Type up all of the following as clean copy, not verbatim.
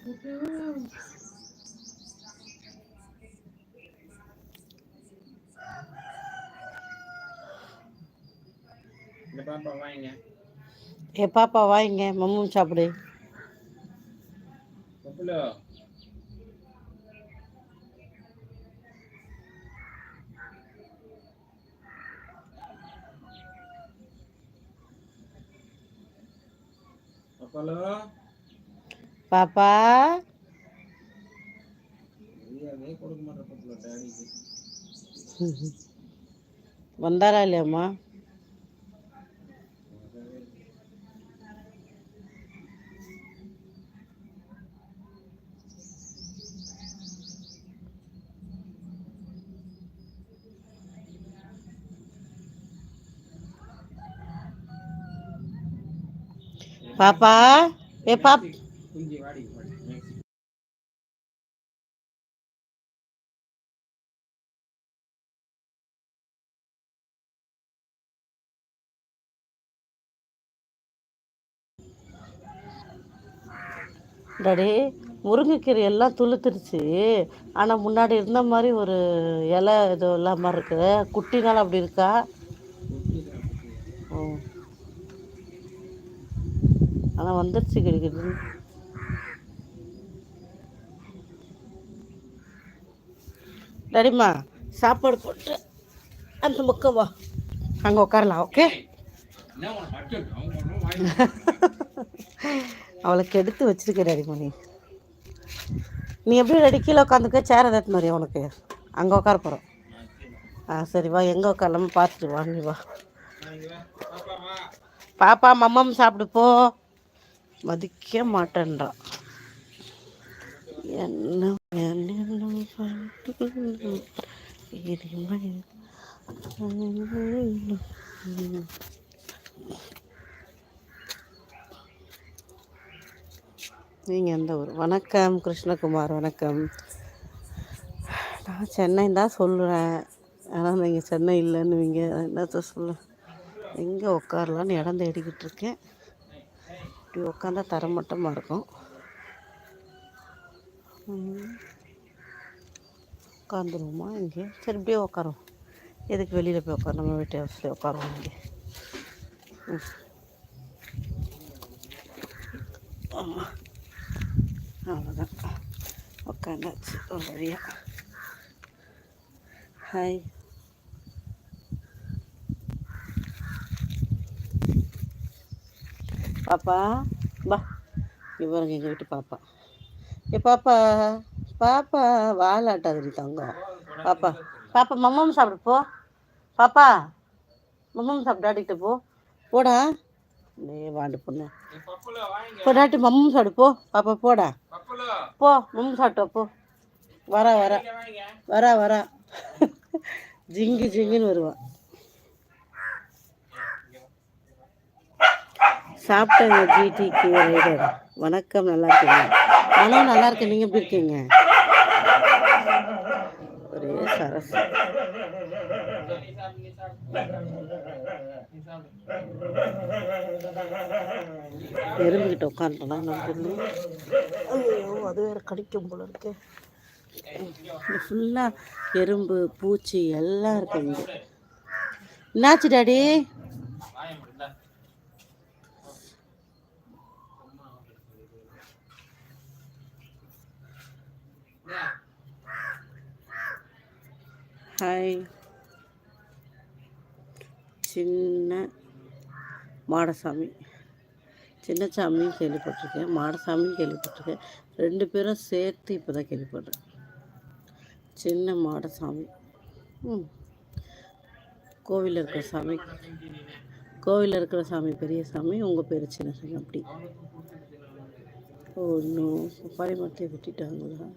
ஏ பாப்பா வாங்க மம்மும் சாப்பிடு. பாப்பா வந்தாரா இல்லையாம்மா? பாப்பா ஏ பாப் டாடி முருங்கைக்கீரை எல்லாம் துளுத்துருச்சு. ஆனால் முன்னாடி இருந்த மாதிரி ஒரு இலை இது இல்லாமல் இருக்குது. குட்டினால அப்படி இருக்கா? ஓ, ஆனால் வந்துருச்சு கிடைக்குது. டாடிம்மா சாப்பாடு போட்டு அந்த பக்கம் வா, அங்கே உட்காரலாம். ஓகே. அவளுக்கு எடுத்து வச்சிருக்க டாடிம்மா. நீ எப்படி ரெடி கீழே உட்காந்துக்க? சேர் ஏதாட்டு மாதிரி உனக்கு அங்கே உட்கார போகிறோம். சரி வா, எங்கே உட்காரலாம பார்த்துட்டு வா. நீ வா பாப்பா, மம்மம் சாப்பிடு போ. மதிக்க மாட்டேன்றான். என்ன நீங்கள் எந்த ஊர்? வணக்கம் கிருஷ்ணகுமார், வணக்கம். நான் சென்னை தான் சொல்கிறேன், ஆனால் நீங்கள் சென்னை இல்லைன்னுவீங்க. என்னத்த சொல்ல, எங்கே உட்காரலான்னு இடம் தேடிக்கிட்டு இருக்கேன். இப்படி உட்காந்தா தரமட்டமாக இருக்கும். உட்காந்துருவோமா இங்கே? சரி, இப்படியே உட்காரோம். எதுக்கு வெளியில் போய் உட்கார, நம்ம வீட்டு ஹவுஸ்லேயே உட்காருவோம் இங்கே. ஆமாம், அவ்வளோதான், உட்காந்தாச்சு ஒரு வழியா. ஹாய் பாப்பா, பா இங்கே பாருங்க எங்கள் வீட்டு பாப்பா. ஏ பாப்பா, பாப்பா வாலாட்டாது தங்கம். பாப்பா பாப்பா மம்மம் சாப்பிடு போ. பாப்பா மம்மம் சாப்பிட்டு ஆடிக்கிட்டு போ. போடா வாண்டு பொண்ணு, போடாட்டி மம்மம் சாப்பிடு போ. பாப்பா போடா, போ மம்மம் சாப்பிட்டா போ. வரா வரா வரா வரா ஜிங்கு ஜிங்குன்னு வருவான். சாப்பிட்டேங்க ஜிடிக்கு ரைடர். வணக்கம், நல்லா இருக்கீங்க? நானும் நல்லா இருக்கேன். நீங்கள் எப்படி இருக்கீங்க? ஒரே சரஸ். எறும்புகிட்ட உட்காந்துட்டோம்னா நான் சொல்லு. ஐயோ, அது வேறு கடிக்கும் போல இருக்கு. இது ஃபுல்லாக எறும்பு பூச்சி எல்லாம் இருக்கு இங்கே. என்னாச்சு டாடி? ஹாய். சின்ன மாடசாமி, சின்னசாமியும் கேள்விப்பட்டிருக்கேன், மாடசாமியும் கேள்விப்பட்டிருக்கேன். ரெண்டு பேரும் சேர்த்து இப்போ தான் கேள்விப்படுறேன். சின்ன மாடசாமி கோவிலில் இருக்கிற சாமி, கோவிலில் இருக்கிற சாமி பெரிய சாமி, உங்கள் பேர் சின்ன சாமி. அப்படி இன்னும் பப்பாளி மரத்தை வெட்டிட்டாங்களா?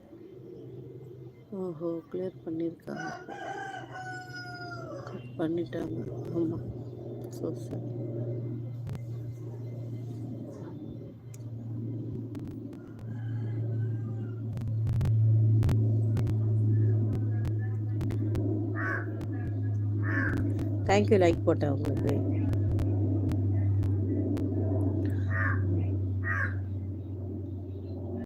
ஓஹோ, கிளியர் பண்ணியிருக்காங்க, கட் பண்ணிட்டாங்க. ஆமாம், ஸோ சார். தேங்க்யூ லைக் போட்டேன் உங்களுக்கு.